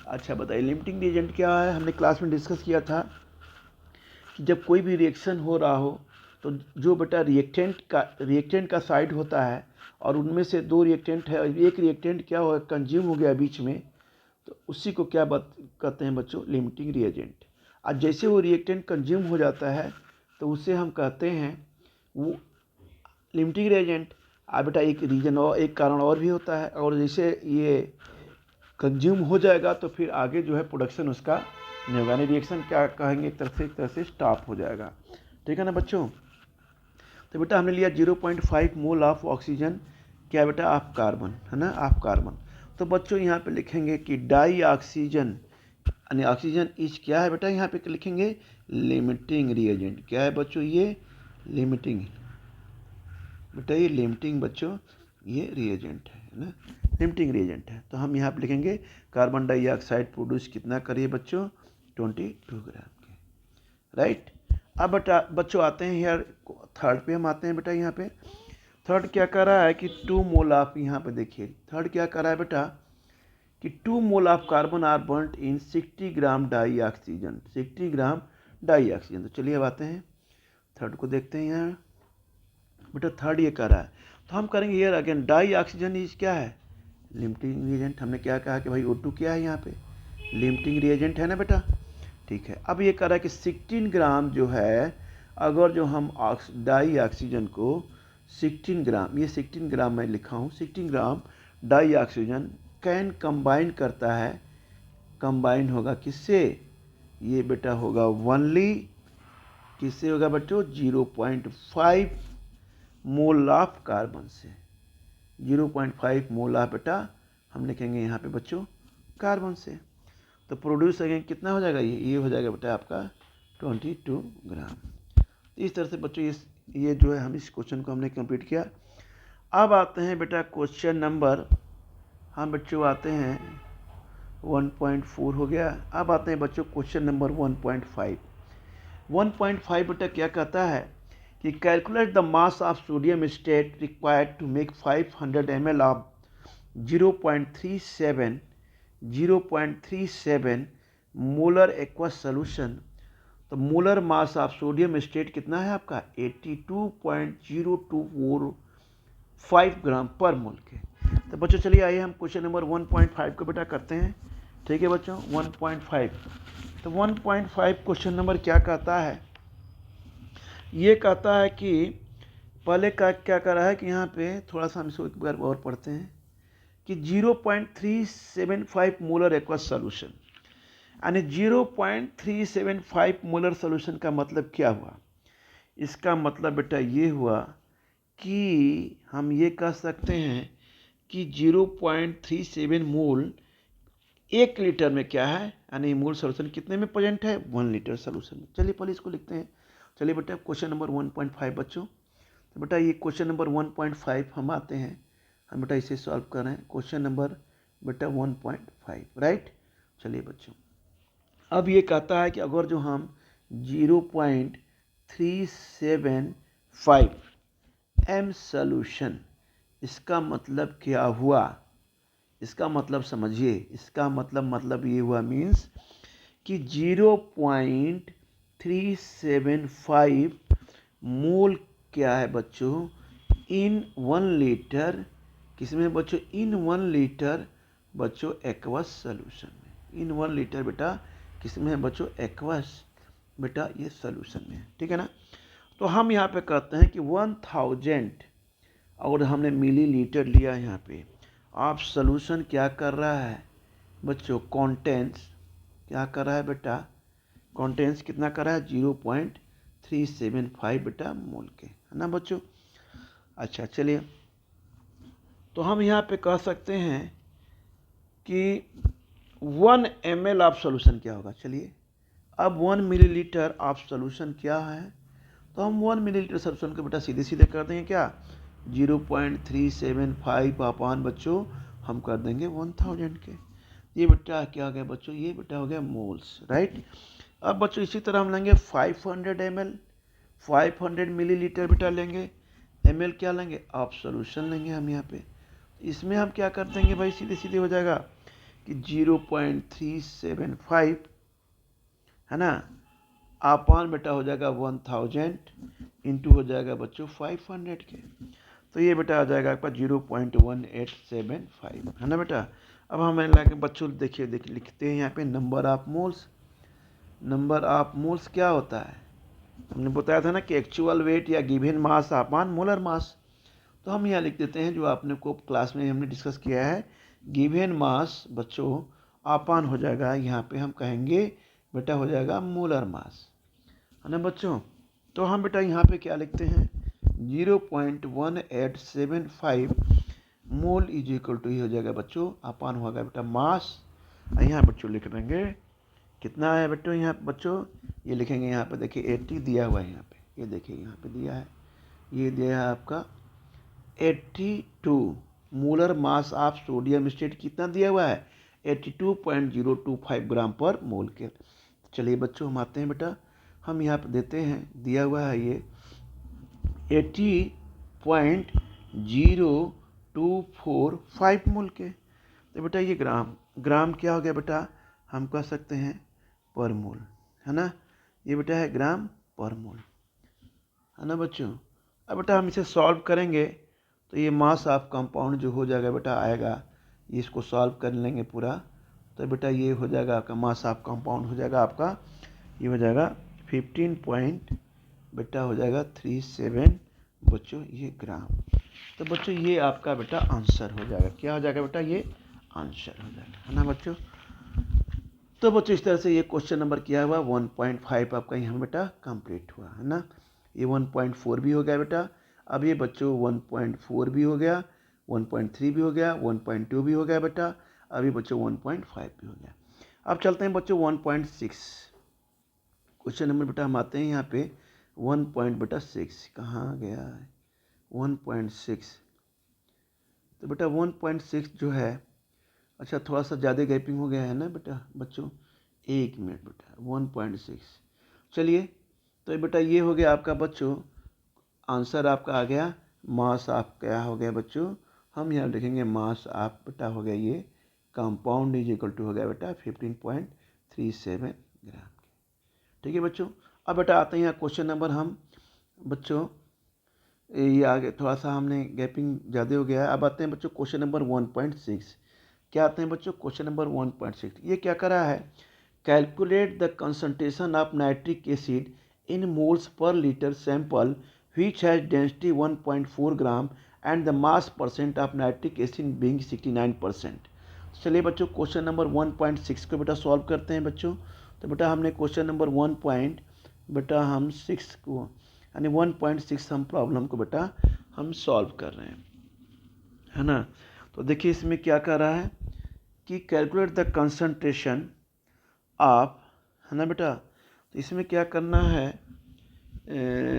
अच्छा बताइए लिमिटिंग रिएजेंट क्या है, हमने क्लास में डिस्कस किया था कि जब कोई भी रिएक्शन हो रहा हो तो जो बेटा रिएक्टेंट का साइड होता है और उनमें से दो रिएक्टेंट है, एक रिएक्टेंट क्या हो कंज्यूम हो गया बीच में, तो उसी को क्या बात कहते हैं बच्चों, लिमिटिंग रिएजेंट। आज जैसे वो रिएक्टेंट कंज्यूम हो जाता है तो उसे हम कहते हैं वो लिमिटिंग रिएजेंट। अब बेटा एक रीजन और एक कारण और भी होता है, और जैसे ये कंज्यूम हो जाएगा तो फिर आगे जो है प्रोडक्शन उसका नहीं होगा, यानी रिएक्शन क्या कहेंगे एक तरह से स्टॉप हो जाएगा। ठीक है ना बच्चों। तो बेटा हमने लिया 0.5 मोल ऑफ ऑक्सीजन, क्या बेटा ऑफ कार्बन, है ना, ऑफ कार्बन। तो बच्चों यहाँ पे लिखेंगे कि डाई ऑक्सीजन यानी ऑक्सीजन इज क्या है बेटा, यहाँ पे लिखेंगे लिमिटिंग रिएजेंट। क्या है बच्चों, ये लिमिटिंग, बेटा ये लिमिटिंग बच्चों ये रिएजेंट है ना, लिमिटिंग रिएजेंट है। तो हम यहाँ पे लिखेंगे कार्बन डाइऑक्साइड प्रोड्यूस कितना करिए बच्चों, 22 ग्राम के, राइट। अब बेटा बच्चों आते हैं यार थर्ड पे, हम आते हैं बेटा यहाँ पे थर्ड क्या कर रहा है कि 2 मोल ऑफ, यहाँ पे देखिए थर्ड क्या कर रहा है बेटा कि 2 mole of carbon are burnt in 60 gram dioxygen, 60 gram dioxygen. तो चलिए अब आते हैं थर्ड को देखते हैं यहाँ बेटा। थर्ड ये कर रहा है तो हम करेंगे यार अगेन डाई ऑक्सीजन इज क्या है, लिमिटिंग रिएजेंट। हमने क्या कहा कि भाई O2 क्या है यहाँ पे, लिमिटिंग रिएजेंट है ना बेटा, ठीक है। अब ये कह रहा है कि 16 ग्राम जो है, अगर जो हम डाई ऑक्सीजन को 16 ग्राम, ये 16 ग्राम मैं लिखा हूँ, 16 gram die oxygen can combine करता है, कंबाइन होगा किससे, ये बेटा होगा ओनली किससे होगा बच्चों, 0.5 मोल ऑफ कार्बन से, 0.5 मोल ऑफ बेटा हम लिखेंगे यहाँ पे बच्चों कार्बन से। तो प्रोड्यूस अगेन कितना हो जाएगा, ये हो जाएगा बेटा आपका 22 ग्राम। इस तरह से बच्चों ये जो है हम इस क्वेश्चन को हमने कंप्लीट किया। अब आते हैं बेटा क्वेश्चन नंबर, हम बच्चों आते हैं 1.4 हो गया। अब आते हैं बच्चों क्वेश्चन नंबर 1.5। 1.5 बेटा क्या कहता है कि calculate the mass of sodium state required to make 500 ml of 0.37 molar aqueous solution. तो molar mass of sodium state कितना है आपका, 82.0245 ग्राम पर मोल के। तो बच्चों चलिए आइए हम क्वेश्चन नंबर 1.5 को बेटा करते हैं। ठीक है बच्चों 1.5। तो 1.5 क्वेश्चन नंबर क्या कहता है, ये कहता है कि पहले का क्या कर रहा है कि यहाँ पे थोड़ा सा हम इसको एक बार और पढ़ते हैं कि 0.375 मोलर एक्वस सोल्यूशन, यानी 0.375 मोलर सोल्यूशन का मतलब क्या हुआ, इसका मतलब बेटा ये हुआ कि हम ये कह सकते हैं कि 0.37 मोल 1 लीटर में क्या है, यानी मोल सोल्यूशन कितने में प्रेजेंट है, 1 लीटर सोल्यूशन में। चलिए पहले इसको लिखते हैं। चलिए बेटा क्वेश्चन नंबर 1.5 बच्चों, तो बेटा ये क्वेश्चन नंबर 1.5 हम आते हैं, हम बेटा इसे सॉल्व कर रहे हैं क्वेश्चन नंबर बेटा 1.5, राइट। चलिए बच्चों अब ये कहता है कि अगर जो हम 0.375 m सोल्यूशन, इसका मतलब क्या हुआ, इसका मतलब समझिए, इसका मतलब ये हुआ मीन्स कि 0.375 मोल क्या है बच्चों, इन 1 लीटर, किसमें बच्चों, इन 1 लीटर बच्चों एक्वस सोल्यूशन में, इन 1 लीटर बेटा किसमें है बच्चों, एक्वस बेटा ये सोल्यूशन में, ठीक है ना। तो हम यहाँ पे कहते हैं कि 1000 और हमने मिलीलीटर लिया यहाँ पे, आप सोल्यूशन क्या कर रहा है बच्चों, कॉन्टेंस क्या कर रहा है बेटा, कॉन्टेंस कितना कर रहा है, 0.375 बेटा मोल के, है ना बच्चों। अच्छा चलिए तो हम यहाँ पे कह सकते हैं कि 1 ml ऑफ सोल्यूशन क्या होगा। चलिए अब 1 मिलीलीटर ऑफ सोल्यूशन क्या है, तो हम 1 मिलीलीटर सोल्यूशन को बेटा सीधे सीधे कर देंगे क्या, 0.375 अपान बच्चों हम कर देंगे 1000 के। ये बेटा क्या हो गया बच्चों, ये बेटा हो गया मोल्स, राइट। अब बच्चों इसी तरह हम लेंगे 500 ml, 500 मिलीलीटर बेटा लेंगे, ml क्या लेंगे, आप सॉल्यूशन लेंगे हम यहाँ पे। इसमें हम क्या कर देंगे भाई, सीधे सीधे हो जाएगा कि 0.375 है ना, आपान बेटा हो जाएगा 1000 इंटू हो जाएगा बच्चों 500 के, तो ये बेटा आ जाएगा आपका 0.1875 है ना बेटा। अब हम लगे बच्चों देखिए लिखते हैं यहाँ पे number of moles. Number of moles क्या होता है, हमने बताया था ना कि एक्चुअल वेट या गिवन मास अपान मोलर मास। तो हम यहाँ लिख देते हैं जो आपने को क्लास में हमने डिस्कस किया है, गिवन मास बच्चों अपान हो जाएगा, यहाँ पे हम कहेंगे बेटा हो जाएगा मोलर मास, है ना बच्चों। तो हम बेटा यहाँ पे क्या लिखते हैं, 0.1875 मोल इज इक्वल टू, ये हो जाएगा बच्चों अपान होगा बेटा मास। यहाँ बच्चों लिख देंगे कितना है बच्चों, यहाँ बच्चों ये लिखेंगे यहाँ पे, देखिए 80 दिया हुआ है यहाँ पे, ये देखिए यहाँ पे दिया है, ये दिया है आपका 82 molar mass of sodium state, कितना दिया हुआ है 82.025 ग्राम पर मोल के। चलिए बच्चों हम आते हैं बेटा, हम यहाँ पे देते हैं दिया हुआ है ये 80.0245 मोल के। तो बेटा ये ग्राम क्या हो गया बेटा, हम कह सकते हैं पर मोल, है ना, ये बेटा है ग्राम पर मोल, है ना बच्चों। अब बेटा हम इसे सॉल्व करेंगे तो ये मास ऑफ कंपाउंड जो हो जाएगा बेटा आएगा, इसको सॉल्व कर लेंगे पूरा, तो बेटा ये हो जाएगा आपका मास ऑफ कंपाउंड हो जाएगा आपका, ये हो जाएगा 15 पॉइंट बेटा हो जाएगा 37 बच्चों ये ग्राम। तो बच्चों ये आपका बेटा आंसर हो जाएगा, क्या हो जाएगा बेटा, ये आंसर हो जाएगा, है ना बच्चों। तो बच्चों इस तरह से ये क्वेश्चन नंबर किया हुआ 1.5 आपका यहाँ बेटा कंप्लीट हुआ, है ना। ये 1.4 भी हो गया बेटा, अब ये बच्चों 1.4 भी हो गया, 1.3 भी हो गया, 1.2 भी हो गया बेटा, अभी बच्चों 1.5 भी हो गया। अब चलते हैं बच्चों 1.6 क्वेश्चन नंबर बेटा, हम आते हैं यहाँ पे 1.6 कहाँ गया है 1.6। तो बेटा 1.6 जो है, अच्छा थोड़ा सा ज़्यादा गैपिंग हो गया है ना बेटा बच्चों, एक मिनट बेटा 1.6, चलिए तो बेटा ये हो गया आपका बच्चों आंसर आपका आ गया, मास आप क्या हो गया बच्चों, हम यहाँ लिखेंगे मास आप बेटा हो गया ये कंपाउंड इज इक्वल टू हो गया बेटा 15.37 ग्राम। ठीक है बच्चों। अब बेटा आते हैं यहाँ क्वेश्चन नंबर, हम बच्चों ये आगे थोड़ा सा हमने गैपिंग ज़्यादा हो गया है। अब आते हैं बच्चों क्वेश्चन नंबर 1.6, क्या आते हैं बच्चों क्वेश्चन नंबर 1.6, ये क्या कर रहा है, calculate the concentration of nitric acid in moles per litre sample which has density 1.4 gram and the mass percent of nitric acid being 69%। चलिए बच्चों क्वेश्चन नंबर 1.6 को बेटा सॉल्व करते हैं बच्चों। तो बेटा हमने क्वेश्चन नंबर 1.6 को यानी 1.6 हम प्रॉब्लम को बेटा हम सॉल्व कर रहे हैं, है ना। तो देखिए इसमें क्या कर रहा है कि कैलकुलेट द कंसंट्रेशन ऑफ, है ना बेटा, तो इसमें क्या करना है,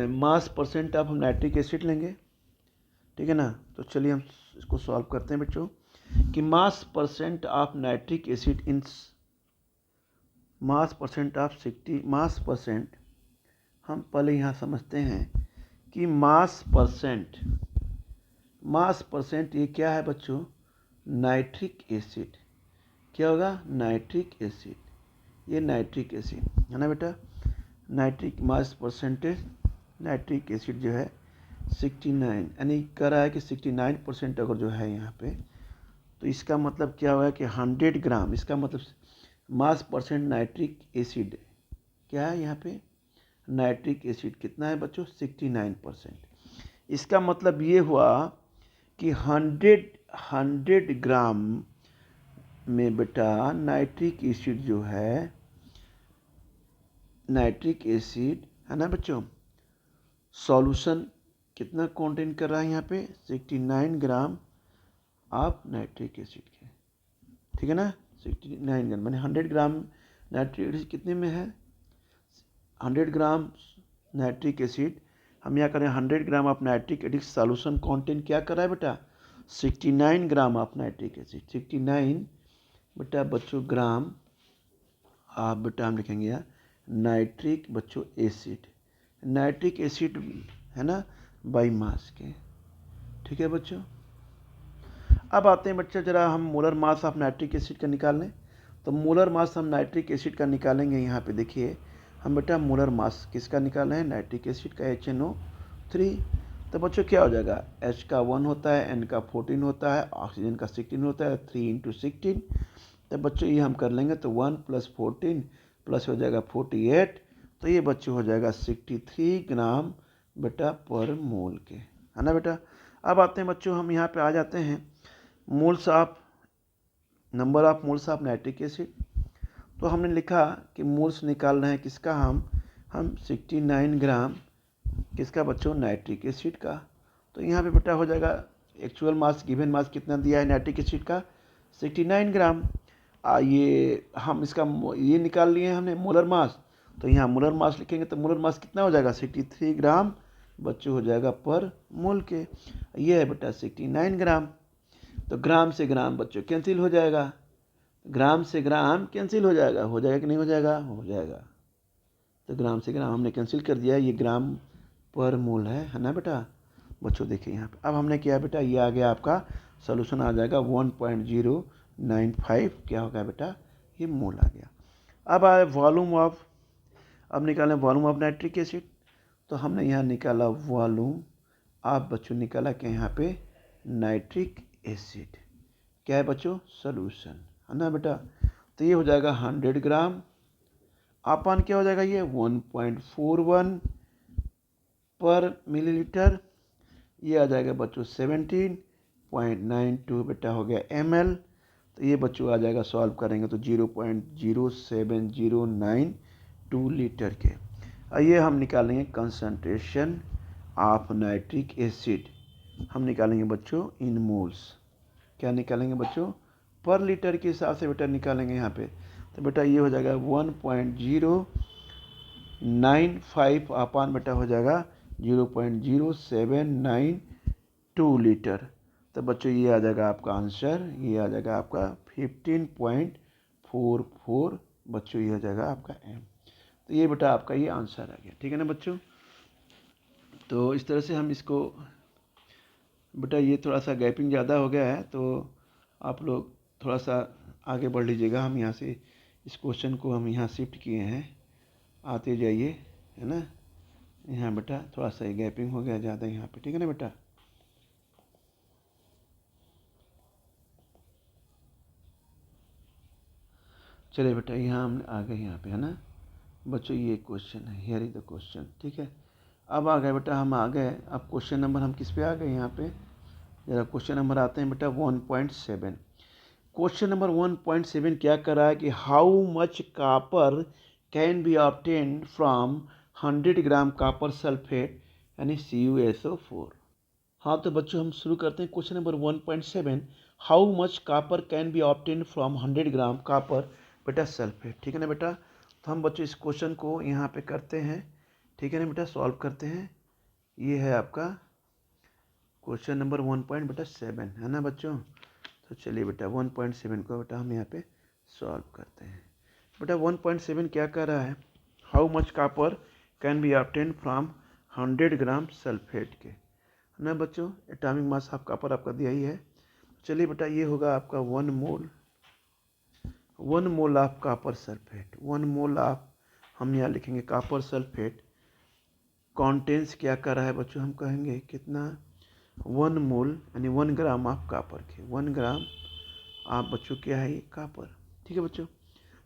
मास परसेंट ऑफ हम नाइट्रिक एसिड लेंगे, ठीक है ना। तो चलिए हम इसको सॉल्व करते हैं बच्चों कि मास percent of nitric acid in mass percent of 60 mass percent, हम पहले यहाँ समझते हैं कि मास परसेंट ये क्या है बच्चों, नाइट्रिक एसिड, क्या होगा नाइट्रिक एसिड, ये नाइट्रिक एसिड है ना बेटा, nitric mass percentage nitric acid जो है 69, यानी कह रहा है कि 69% अगर जो है यहाँ पे, तो इसका मतलब क्या होगा कि 100 ग्राम, इसका मतलब मास परसेंट नाइट्रिक एसिड क्या है यहाँ पे, नाइट्रिक एसिड कितना है बच्चों 69%। इसका मतलब ये हुआ कि 100 ग्राम में बेटा नाइट्रिक एसिड जो है, नाइट्रिक एसिड है ना बच्चों, सॉल्यूशन कितना कंटेन कर रहा है यहाँ पे 69 ग्राम ऑफ नाइट्रिक एसिड के, ठीक है ना, 69 ग्राम मैंने 100 ग्राम नाइट्रिक एसिड कितने में है, 100 ग्राम नाइट्रिक एसिड, हम यहाँ करें 100 gram of nitric acid solution contain क्या कर रहा है बेटा 69 ग्राम ऑफ नाइट्रिक एसिड, 69 बेटा बच्चों ग्राम, आप बेटा हम लिखेंगे यहाँ नाइट्रिक बच्चों एसिड, नाइट्रिक एसिड है ना बाई मास के। ठीक है बच्चों, अब आते हैं बच्चे जरा हम molar mass of nitric acid का निकाल लें। तो मोलर मास हम नाइट्रिक एसिड का निकालेंगे। यहाँ पे देखिए हम बेटा मोलर मास किसका निकाल रहे हैं, नाइट्रिक एसिड का, HNO3। तो बच्चों क्या हो जाएगा, H का 1 होता है, N का 14 होता है, ऑक्सीजन का 16 होता है, 3 × 16। तो बच्चों ये हम कर लेंगे तो 1 + 14 प्लस हो जाएगा 48। तो ये बच्चों हो जाएगा 63 ग्राम बेटा पर मोल के, है ना बेटा। अब आते हैं बच्चों हम यहाँ पे आ जाते हैं moles of, number of moles of nitric acid. तो हमने लिखा कि मोल्स निकाल रहे हैं किसका, हम 69 ग्राम किसका बच्चों, नाइट्रिक एसिड का। तो यहाँ पे बेटा हो जाएगा एक्चुअल मास, गिवन मास कितना दिया है नाइट्रिक एसिड का, 69 ग्राम। ये हम इसका ये निकाल लिए हमने मोलर मास। तो यहाँ मोलर मास लिखेंगे तो मोलर मास कितना हो जाएगा, 63 ग्राम बच्चों हो जाएगा पर मोल के। ये है बेटा 69 ग्राम। तो ग्राम से ग्राम बच्चों कैंसिल हो जाएगा, ग्राम से ग्राम कैंसिल हो जाएगा कि नहीं हो जाएगा, हो जाएगा। तो ग्राम से ग्राम हमने कैंसिल कर दिया, ये ग्राम पर मोल है ना बेटा। बच्चों देखिए यहाँ पे अब हमने किया बेटा, ये आ गया आपका सोल्यूशन आ जाएगा 1.095 क्या होगा बेटा, ये मोल आ गया। अब आए वॉल्यूम ऑफ, अब निकालें वॉल्यूम ऑफ नाइट्रिक एसिड। तो हमने यहाँ निकाला वॉल्यूम, आप बच्चों निकाला क्या यहाँ पे, नाइट्रिक एसिड क्या है बच्चों, सोल्यूशन, है ना बेटा। तो ये हो जाएगा 100 ग्राम अपन क्या हो जाएगा, ये 1.41 पर मिलीलीटर। ये आ जाएगा बच्चों 17.92 बेटा हो गया ml। तो ये बच्चों आ जाएगा, सॉल्व करेंगे तो 0.07092 लीटर के। ये हम निकालेंगे कंसंट्रेशन ऑफ नाइट्रिक एसिड, हम निकालेंगे बच्चों इन मोल्स। क्या निकालेंगे बच्चों, पर लीटर के हिसाब से बेटा निकालेंगे यहाँ पे। तो बेटा ये हो जाएगा 1.095 अपन बेटा हो जाएगा 0.0792 लीटर। तो बच्चों ये आ जाएगा आपका आंसर, ये आ जाएगा आपका 15.44 बच्चों, ये हो जाएगा आपका M। तो ये बेटा आपका ये आंसर आ गया, ठीक है ना बच्चों। तो इस तरह से हम इसको बेटा, ये थोड़ा सा गैपिंग ज़्यादा हो गया है तो आप लोग थोड़ा सा आगे बढ़ लीजिएगा। हम यहाँ से इस क्वेश्चन को हम यहाँ शिफ्ट किए हैं, आते जाइए, है ना। यहाँ बेटा थोड़ा सा गैपिंग हो गया ज़्यादा यहाँ पे, ठीक है ना बेटा। चलिए बेटा यहाँ हम आ गए यहाँ पे, है ना बच्चों। ये क्वेश्चन है, हियर इज द क्वेश्चन, ठीक है। अब आ गए बेटा, हम आ गए। अब क्वेश्चन नंबर हम किस पे आ गए यहाँ पे, जरा क्वेश्चन नंबर आते हैं बेटा 1.7। क्वेश्चन नंबर 1.7 क्या कर रहा है कि how much copper can be obtained from 100 gram copper sulphate यानी CuSO4। हाँ तो बच्चों हम शुरू करते हैं question number 1.7, how much copper can be obtained from 100 gram copper बेटा सल्फेट, ठीक है ना बेटा। तो हम बच्चों इस क्वेश्चन को यहाँ पे करते हैं, ठीक है ना बेटा, सॉल्व करते हैं। ये है आपका क्वेश्चन नंबर 1.7 है ना बच्चों। तो चलिए बेटा 1.7 को बेटा हम यहाँ पे सॉल्व करते हैं। बेटा 1.7 क्या कर रहा है, how much copper can be obtained from 100 gram sulphate के, है ना बच्चों। एटॉमिक मास ऑफ कापर आपका दिया ही है। चलिए बेटा ये होगा आपका 1 mole of copper sulphate, 1 mole of, हम यहाँ लिखेंगे कापर सल्फेट कॉन्टेंस क्या कर रहा है बच्चों, हम कहेंगे कितना, 1 मोल यानी 1 ग्राम ऑफ कापर के, 1 ग्राम आप बच्चों क्या है ये कापर, ठीक है बच्चों।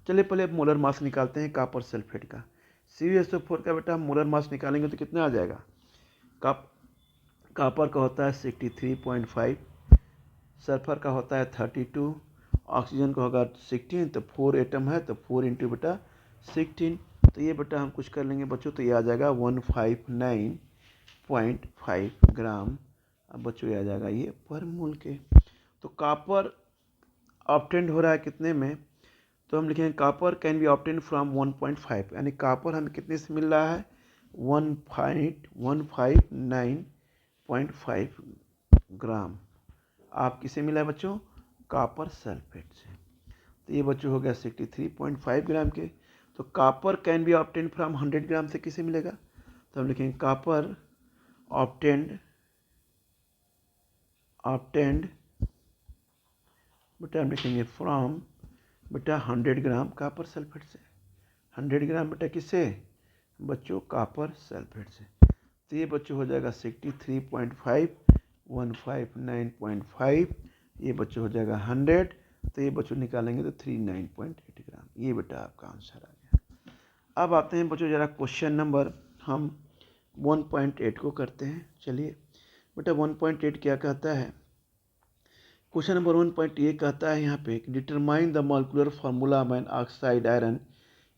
चलिए पहले अब मोलर मास निकालते हैं कापर सल्फेट का। CuSO4 का बेटा हम मोलर मास निकालेंगे तो कितना आ जाएगा, कापर का होता है 63.5, सल्फर का होता है 32, ऑक्सीजन का होगा 16, तो 4 एटम है तो 4 इंटू बेटा 16। तो ये बेटा हम कुछ कर लेंगे बच्चों, तो ये आ जाएगा 159.5 ग्राम, अब बच्चों ये आ जाएगा ये पर मोल के। तो कापर ऑब्टेन्ड हो रहा है कितने में, तो हम लिखेंगे copper can be obtained from 1.5, यानी कापर हमें कितने से मिल रहा है, 159.5 ग्राम। आप किसे मिला है बच्चों, कापर सल्फेट से। तो ये बच्चों हो गया 63.5 ग्राम के। तो copper can be obtained from 100 ग्राम से किसे मिलेगा, तो हम लिखेंगे कापर ऑब्टेन्ड बेटा हम लिखेंगे फ्रॉम बेटा 100 ग्राम कापर सल्फेट से। 100 ग्राम बेटा किससे बच्चों, कापर सल्फेट से। तो ये बच्चों हो जाएगा 63.5 159.5, ये बच्चों हो जाएगा 100, तो ये बच्चों निकालेंगे तो 39.8 ग्राम। ये बेटा आपका आंसर आ गया। अब आते हैं बच्चों जरा क्वेश्चन नंबर हम 1.8 को करते हैं। चलिए बेटा 1.8 क्या कहता है, क्वेश्चन नंबर 1.8 ये कहता है यहाँ पे determine the molecular formula of an oxide iron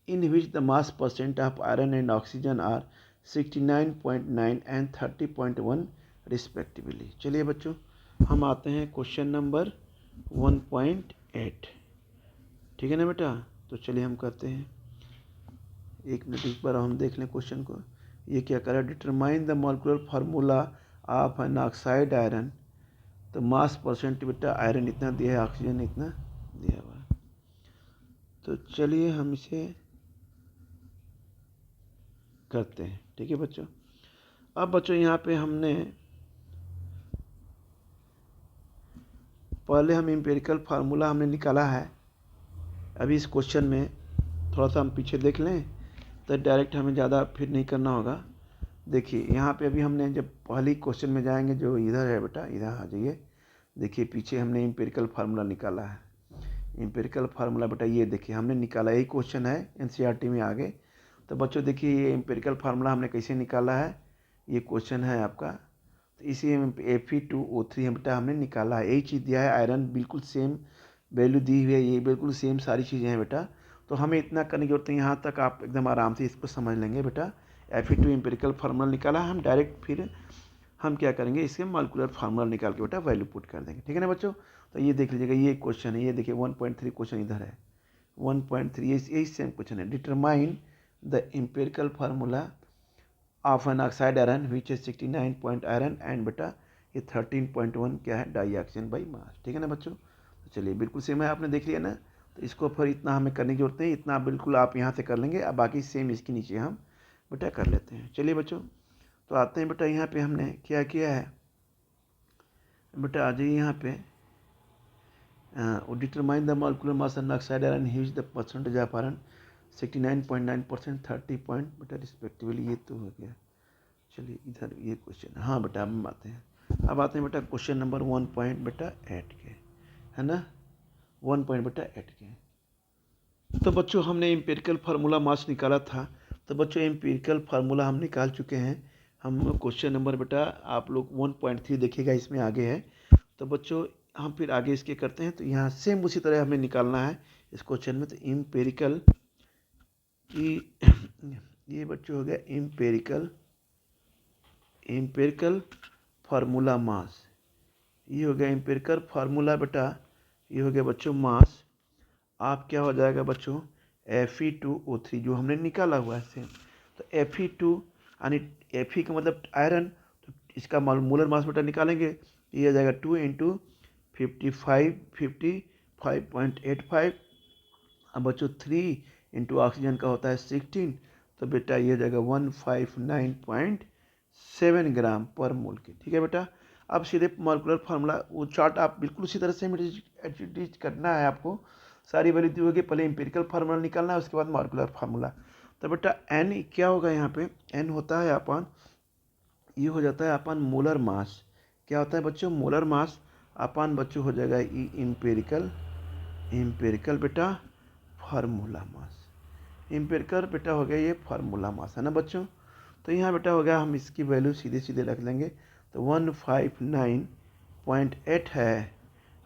in which the mass percent of iron and oxygen are 69.9 and 30.1 respectively। चलिए बच्चों हम आते हैं क्वेश्चन नंबर 1.8, ठीक है ना बेटा। तो चलिए हम करते हैं, एक मिनट एक बार हम देख लें क्वेश्चन को। ये क्या कर रहा है, determine the molecular formula of an oxide iron. तो मास परसेंट बेटा आयरन इतना दिया है, ऑक्सीजन इतना दिया हुआ है। तो चलिए हम इसे करते हैं, ठीक है बच्चों। अब बच्चों यहाँ पे हमने पहले हम एम्पिरिकल फार्मूला हमने निकाला है। अभी इस क्वेश्चन में थोड़ा सा हम पीछे देख लें तो डायरेक्ट हमें ज़्यादा फिर नहीं करना होगा। देखिए यहाँ पे अभी हमने जब पहली क्वेश्चन में जाएंगे, जो इधर है बेटा, इधर आ जाइए। देखिए पीछे हमने एम्पिरिकल फार्मूला निकाला है। एम्पिरिकल फार्मूला बेटा ये देखिए हमने निकाला, यही क्वेश्चन है एनसीईआरटी में आगे। तो बच्चों देखिए ये एम्पिरिकल फार्मूला हमने कैसे निकाला है, ये क्वेश्चन है आपका। तो इसी Fe2O3 बेटा हमने निकाला है, यही चीज़ दिया है, आयरन बिल्कुल सेम वैल्यू दी हुई है, ये बिल्कुल सेम सारी चीज़ें हैं बेटा। तो हमें इतना करने की जरूरत नहीं, यहाँ तक आप एकदम आराम से इसको समझ लेंगे बेटा। Fe2 एम्पिरिकल फार्मूला निकाला, हम डायरेक्ट फिर हम क्या करेंगे, इसके मॉलिक्यूलर फार्मूला निकाल के बेटा वैल्यू पुट कर देंगे, ठीक है ना बच्चों। तो ये देख लीजिएगा, ये क्वेश्चन है, ये देखिए 1.3 क्वेश्चन इधर है, 1.3 यही सेम क्वेश्चन है। Determine the empirical formula of an oxide iron which is 69 point iron and बेटा ये 13.1 क्या है, डाई ऑक्सीजन बाई मास, ठीक है ना बच्चों। तो चलिए बिल्कुल सेम है, आपने देख लिया ना। तो इसको फिर इतना हमें करने की जरूरत नहीं, इतना बिल्कुल आप यहाँ से कर लेंगे, अब बाकी सेम इसके नीचे हम बेटा कर लेते हैं। चलिए बच्चों तो आते हैं बेटा, यहाँ पे हमने क्या किया है बेटा, आ जाइए यहाँ पे। Determine the molecular mass of oxide iron huge the percentage of iron 69.9% 30 point बेटा रिस्पेक्टिवली, ये तो हो गया। चलिए इधर ये क्वेश्चन, हाँ बेटा अब आते हैं। अब आते हैं बेटा क्वेश्चन नंबर 1.8 के, है ना, 1.8 के। तो बच्चों हमने एम्पिरिकल फार्मूला मास निकाला था। तो बच्चों एम्पिरिकल फार्मूला हम निकाल चुके हैं। हम क्वेश्चन नंबर बेटा आप लोग 1.3 देखिएगा, इसमें आगे है। तो बच्चों हम फिर आगे इसके करते हैं। तो यहाँ सेम उसी तरह हमें निकालना है इस क्वेश्चन में। तो एम्पिरिकल की ये बच्चों हो गया एम्पिरिकल फार्मूला मास, ये हो गया एम्पिरिकल फार्मूला बेटा, ये हो गया बच्चों मास। आप क्या हो जाएगा बच्चों, Fe2O3 जो हमने निकाला हुआ है सेम। तो Fe2 यानी Fe का मतलब आयरन, तो इसका मोलर मास बेटा निकालेंगे, ये आ जाएगा 2 × 55.85। अब बच्चों 3 × ऑक्सीजन का होता है 16, तो बेटा ये हो जाएगा 159.7 ग्राम पर मोल के, ठीक है बेटा। अब सीधे मॉलिक्यूलर फार्मूला वो चार्ट आप बिल्कुल उसी तरह से एडिट करना है आपको, सारी वैल्यू दी होगी, पहले एम्पिरिकल फार्मूला निकालना है, उसके बाद मॉलिक्यूलर फार्मूला। तो बेटा एन क्या होगा यहाँ पे, एन होता है अपन, ये हो जाता है अपन मोलर मास। क्या होता है बच्चों, मोलर मास। अपन बच्चों हो जाएगा एम्पिरिकल बेटा फार्मूला मास। एम्पिरिकल बेटा हो गया ये फार्मूला मास, है ना बच्चों। तो यहाँ बेटा हो गया, हम इसकी वैल्यू सीधे सीधे रख लेंगे। तो 159.8 है,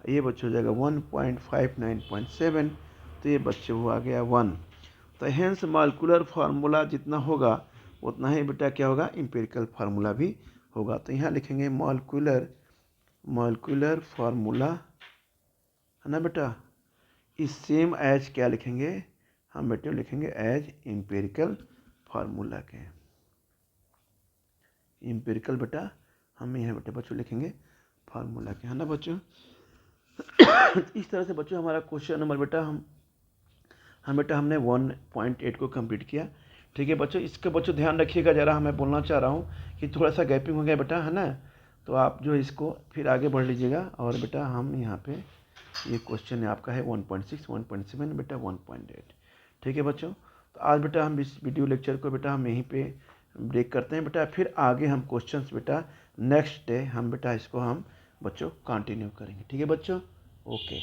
ये बच्चों हो जाएगा 159.7, तो ये बच्चों हो आ गया 1। तो हेंस मॉलिक्यूलर फार्मूला जितना होगा उतना ही बेटा क्या होगा, एम्पिरिकल फार्मूला भी होगा। तो यहाँ लिखेंगे मॉलिक्यूलर फार्मूला, है ना बेटा, इस सेम एज क्या लिखेंगे हम बेटे, लिखेंगे एज एम्पिरिकल फार्मूला के। एम्पिरिकल बेटा हम यहाँ बेटे बच्चों लिखेंगे फार्मूला के, है ना बच्चों। इस तरह से बच्चों हमारा क्वेश्चन नंबर बेटा हम हम बेटा हमने 1.8 को कंप्लीट किया। ठीक है बच्चों, इसके बच्चों ध्यान रखिएगा ज़रा, मैं बोलना चाह रहा हूँ कि थोड़ा सा गैपिंग हो गया बेटा, है ना। तो आप जो इसको फिर आगे बढ़ लीजिएगा। और बेटा हम यहाँ पे ये क्वेश्चन है आपका है 1.6, 1.7 बेटा 1.8। ठीक है बच्चों, तो आज बेटा हम इस वीडियो लेक्चर को बेटा हम यहीं पे ब्रेक करते हैं बेटा। फिर आगे हम क्वेश्चंस बेटा नेक्स्ट डे हम बेटा इसको हम बच्चों कंटिन्यू करेंगे। ठीक है बच्चों, ओके।